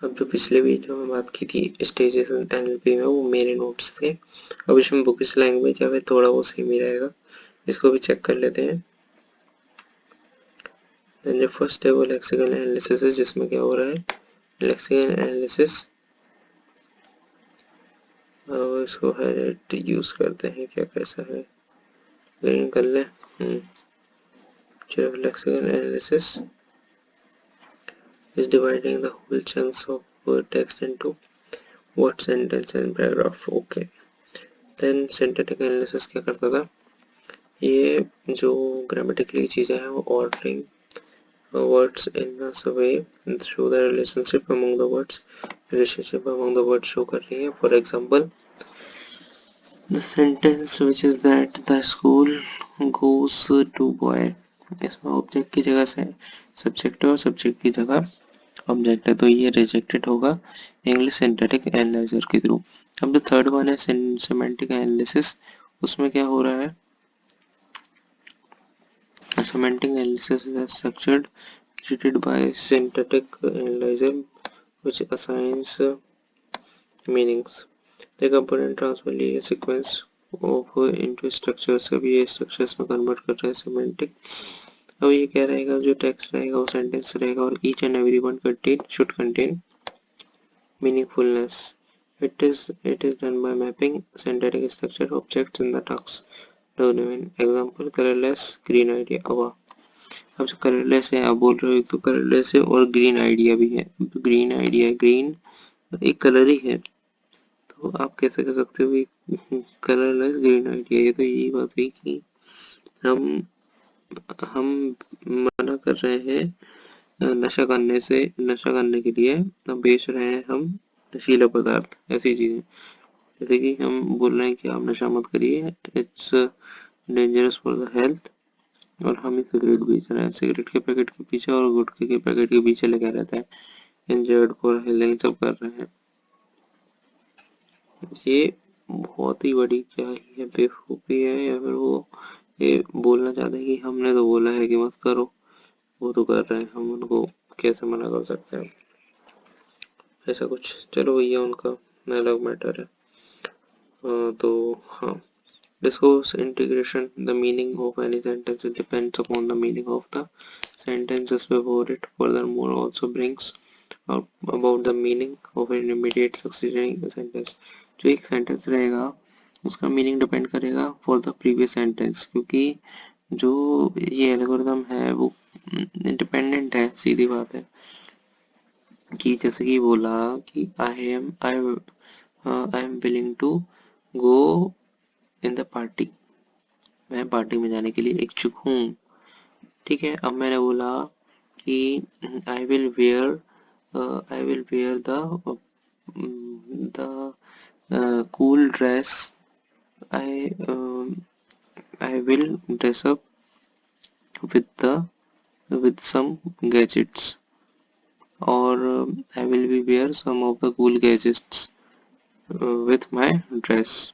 अब जो पिछले वीडियो में बात की थी स्टेजेस इन एनएलपी में, वो मेरे नोट्स थे। अब इसमें बुकिश लैंग्वेज या फिर थोड़ा वो सेम ही रहेगा, इसको भी चेक कर लेते हैं। देन जो फर्स्ट है वो लेक्सिकल एनालिसिस है, जिसमें क्या हो रहा है, लेक्सिकल एनालिसिस। और इसको हाईलाइट यूज करते हैं, क्या कैसा है, ग्रीन कर ले। चलो, lexical analysis is dividing the whole chunks of text into what sentence and paragraph. Okay. Then syntactic analysis क्या करता था, ये जो ग्रामेटिकली चीज़ें हैं वो ordering words in a way show the relationship among the words, relationship among the words show कर रही है. For example, the sentence which is that the school goes to boy, इसमें ऑब्जेक्ट की जगह से सब्जेक्ट और सब्जेक्ट की जगह ऑब्जेक्ट है, तो ये रिजेक्टेड होगा इंग्लिश सिंथेटिक एनालाइजर के थ्रू. अब जो थर्ड वन है सेमेंटिक एनालिसिस, उसमें क्या हो रहा है, semantic analysis is structured treated by synthetic analyzer which assigns meanings. The component transfer linear sequence of into structures. अब ये structures में convert कर रहा है semantic. अब ये क्या रहेगा, जो टेक्स्ट रहेगा वो सेंटेंस रहेगा और each and every one should contain meaningfulness. It is done by mapping synthetic structure objects in the text domain. Example, colorless green idea. अब जो कलरलेस है, आप बोल रहे हो तो कलरलेस है और ग्रीन आइडिया भी है. ग्रीन आइडिया, ग्रीन एक कलर ही है, तो आप कैसे कर सकते हो कलरलेस ग्रीन आइडिया. ये तो यही बात हुई कि हम मना कर रहे हैं नशा करने से, नशा करने के लिए हम बेच रहे हैं हम नशीला पदार्थ, ऐसी चीजें. जैसे कि हम बोल रहे हैं कि आप नशा मत करिए, it's dangerous for the health, और हम ही सिगरेट बेच रहे हैं. सिगरेट के पैकेट के पीछे और गुटखे के पैकेट के पीछे लगा रहता है, इंजर्ड फॉर हेलिंग सब कर रहे हैं. ये बहुत ही बड़ी क्या ही है, बेवकूफ़ी है, या फिर वो ये बोलना चाहते हैं कि हमने तो बोला है कि मत करो, वो तो कर रहे हैं, हम उनको कैसे मना कर सकते हैं, ऐसा कुछ. चलो भैया, उनका अलग मैटर है. तो हाँ, discourse integration. The meaning of any sentence depends upon the meaning of the sentences before it. Furthermore, also brings up about the meaning of an immediate succeeding sentence. जो एक sentence रहेगा उसका meaning depend करेगा for the previous sentence, क्योंकि जो ये algorithm है वो independent है, सीधी बात है. कि जैसे कि बोला कि I am willing to go in the party, मैं पार्टी में जाने के लिए इच्छुक हूँ. ठीक है, अब मैंने बोला कि I will wear the cool dress, I I will dress up with some gadgets, और I will be wear some of the cool gadgets with my dress.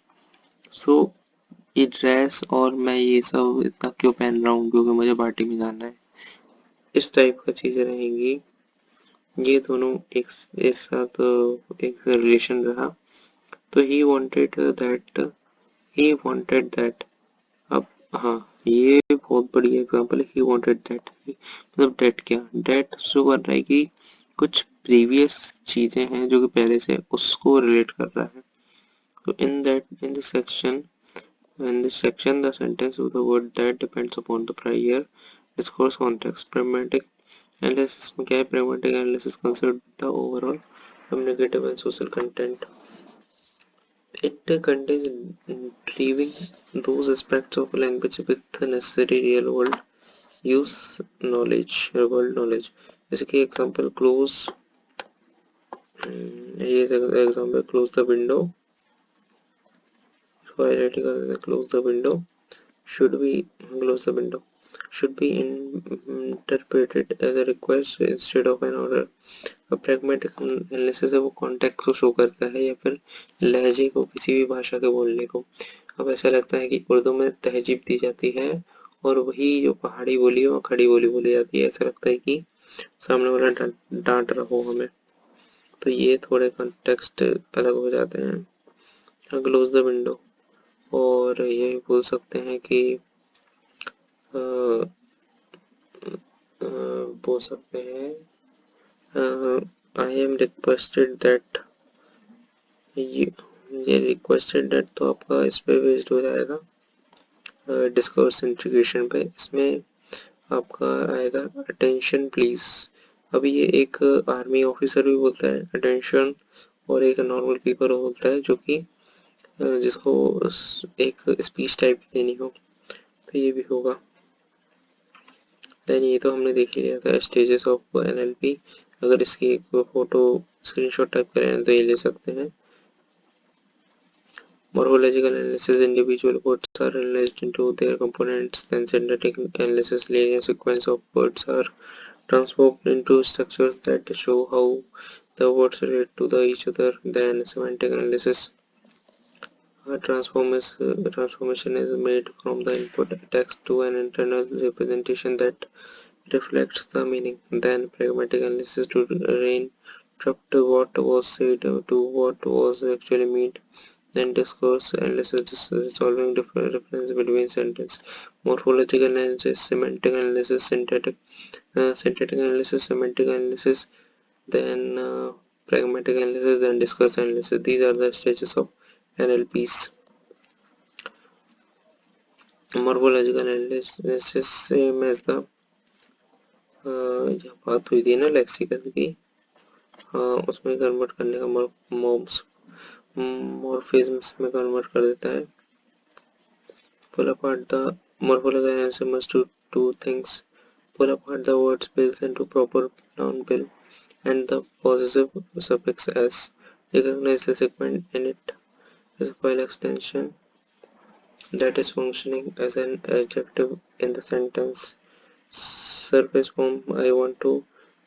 So ये ड्रेस और मैं ये सब इतना क्यों पहन रहा हूँ, क्योंकि मुझे पार्टी में जाना है. इस टाइप का चीजें रहेंगी. ये दोनों एक साथ एक रिलेशन रहा. तो ही वांटेड दैट. अब हाँ, ये बहुत बड़ी एग्जांपल है. ही वांटेड दैट मतलब डेट क्या, डेट शो कर रहा है कि कुछ प्रीवियस चीजें हैं जो कि पहले से उसको रिलेट कर रहा है. तो in this section, the sentence with the word that depends upon the prior discourse context. Pragmatic analysis में क्या है, pragmatic analysis consider the overall communicative and social content. It contains retrieving those aspects of language with the necessary real world world knowledge. जैसे कि example, ये example, close the window. Close the window should be interpreted as a request instead of an order. A pragmatic analysis है वो context को show करता है या फिर लहजे को, किसी भी भाषा के बोलने को. अब ऐसा लगता है कि उर्दू में तहजीब दी जाती है और वही जो पहाड़ी बोली है वो खड़ी बोली बोली जाती है. ऐसा लगता है कि सामने वाला डांट रहा हो हमें. तो ये थोड़े कॉन्टेक्स्ट अलग हो जाते हैं। क्लोज द विंडो, और ये बोल सकते हैं कि बोल सकते हैं आई एम रिक्वेस्टेड दैट, ये रिक्वेस्टेड दैट तो आपका इस पे बेस्ड हो जाएगा डिस्कोर्स इंटीग्रेशन पे। इसमें आपका आएगा अटेंशन प्लीज। अभी ये एक आर्मी ऑफिसर भी बोलता है अटेंशन, और एक नॉर्मल पीपल बोलता है जो कि जिसको एक स्पीच टाइप देनी हो, तो ये भी होगा। देन ये तो हमने देख ही लिया था स्टेजेस ऑफ एनएलपी। अगर इसकी एक फोटो स्क्रीनशॉट टाइप करें तो ये ले सकते हैं। Morphological analysis: individual words are analyzed into their components, then synthetic analysis: linear sequence of words are transformed into structures that show how the words relate to each other, then semantic analysis: a transformation is made from the input text to an internal representation that reflects the meaning, then pragmatic analysis: to reinterpret what was said to what was actually meant, then discourse analysis: resolving different reference between sentences, morphological analysis, semantic analysis, synthetic analysis, semantic analysis, then pragmatic analysis, then discourse analysis. These are the stages of NLPs. Morphological analysis same as the जो बात हुई थी ना lexical की, उसमें convert करने का morphisms में कन्वर्ट कर देता है। Pull apart the morphological analysis must do two things: pull apart the words bills into proper noun bill and the possessive suffix s. Recognize the sequence in it as a file extension that is functioning as an adjective in the sentence. Surface form: I want to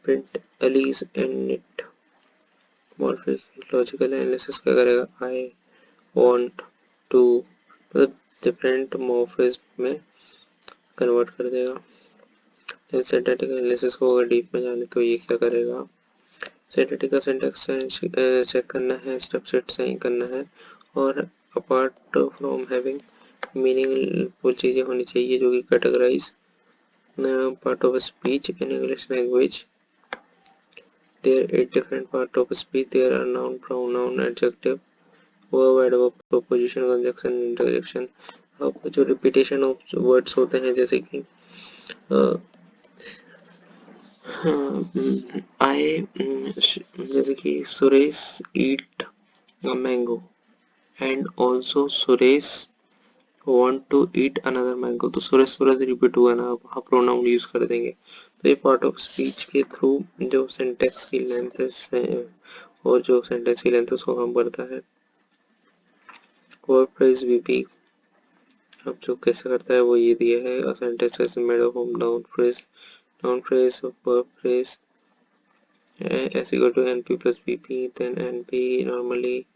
print Alice in it. Morphological analysis क्या करेगा? I want to, मतलब different morphism में convert कर देगा। Syntactic analysis को अगर deep में जाने तो ये क्या करेगा? सिंटैक्टिक का सिंटैक्स चेक करना है, स्ट्रक्चर सही करना है, और अपार्ट फ्रॉम हैविंग मीनिंगफुल चीज़ें होनी चाहिए जो कि categorize part of speech in English language. There are 8 different parts of speech. There are noun, pronoun, adjective, verb, adverb, proposition, conjunction, interjection. अब जो रिपीटेशन ऑफ वर्ड्स होते हैं जैसे कि जैसे कि Suresh eat a mango and also Suresh want to eat another mango, तो Suresh repeat हुआ ना, आप प्रोनाउन यूज कर देंगे। तो ये पार्ट ऑफ स्पीच के थ्रू जो सेंटेक्स की लेंथ है और जो सेंटेंस की लेंथ उसको कम करता है। वर्ब फ्रेज वीपी अब जो कैसे करता है वो ये दिया है, a sentence is made up of noun phrase verb phrase as equal to NP plus VP, then NP normally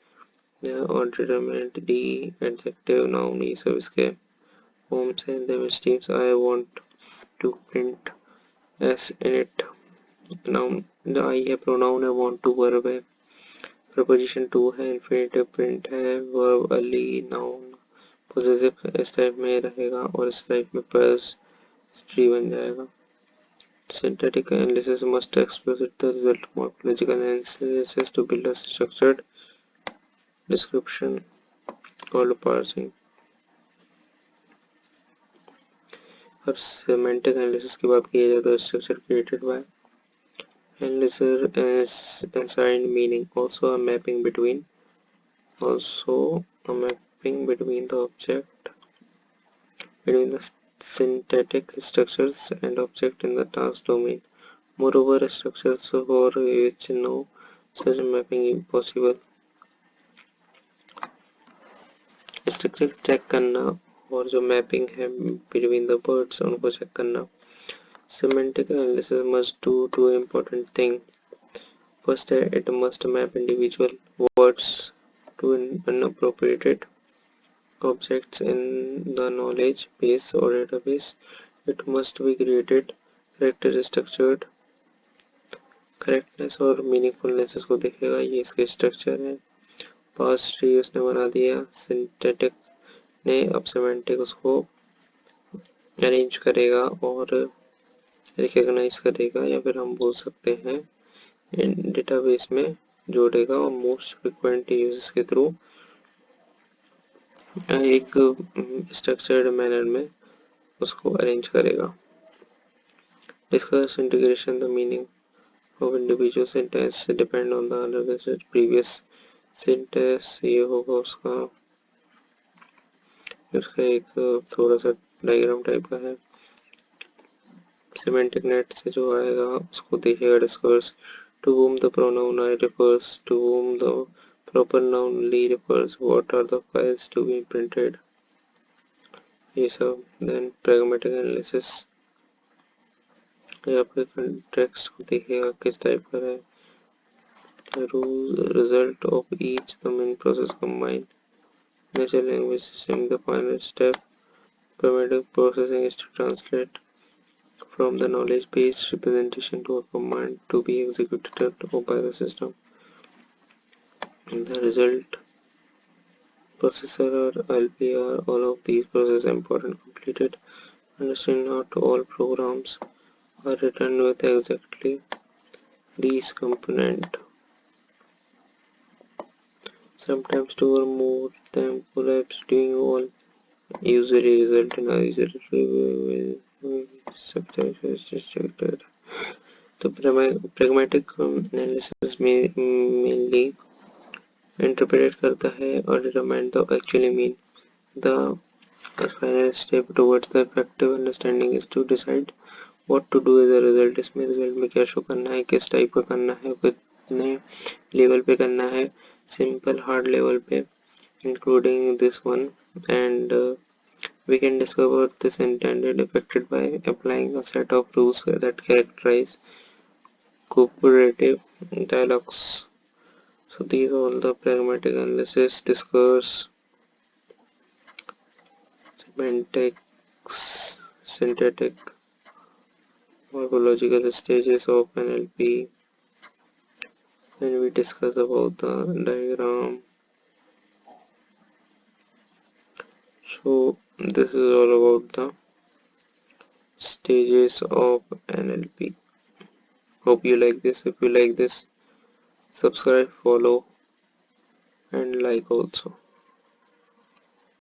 or determinant D adjective noun E सब इसके forms हैं। them streams I want to print S in it, noun the I है, pronoun है, want to verb है, preposition to है, infinitive print है, verb early, noun possessive इस type में रहेगा और इस टाइप में plus tree बन जाएगा। Synthetic analysis must explicit the result of morphological analysis to build a structured description called parsing। अब सेमेंटिक एनालिसिस की बात की जाए तो structure created by analysis assigned meaning, also a mapping between the object between the syntactic structures and object in the task domain. Moreover, structures for which no such mapping is possible. Structure check करना और जो mapping है between the words उनको चेक करना। Semantic analysis must do two important things. First, it must map individual words to inappropriate objects in the knowledge base or database. It must be created, character structured correctness और meaningfulness इसको देखेगा, ये इसके structure है। Past tree उसने बना दिया, synthetic ने अब सिमेंटिक उसको अरेंज करेगा और रिकॉग्नाइज करेगा, या फिर हम बोल सकते हैं डेटाबेस में जोड़ेगा और मोस्ट फ्रिक्वेंट यूजेस के थ्रू एक स्ट्रक्चर्ड मैनर में उसको अरेंज करेगा। Discuss integration, the meaning of individual sentence depend on the other previous sentence। ये होगा उसका एक थोड़ा सा डायग्राम टाइप का है। सिमेंटिक नेट से जो आएगा उसको देखेगा। Discuss to whom the pronoun I refers, to whom the proper noun Lee refers, what are the files to be printed, ये सब। then pragmatic analysis, यहाँ पे context को देखेगा किस टाइप का है। result of each the main process combined, natural language system the final step, pragmatic processing is to translate from the knowledge based representation to a command to be executed by the system। The result processor or LPR, all of these processes important completed। Understand not all programs are written with exactly these components. Sometimes two or more them collapse doing all usually result in a subject। तो pragmatic analysis में mainly interpret करता है और determine the actually mean। The final step towards the effective understanding is to decide what to do as a result। इसमें result में क्या show करना है, किस टाइप का करना है, कितने लेवल पे करना है, सिंपल हार्ड लेवल पे, including this one. And we can discover this intended affected by applying a set of rules that characterize cooperative dialogues। So these are all the pragmatic analysis, discourse, semantics, synthetic, morphological stages of NLP. Then we discuss about the diagram. So this is all about the stages of NLP. Hope you like this. If you like this, subscribe, follow and like also.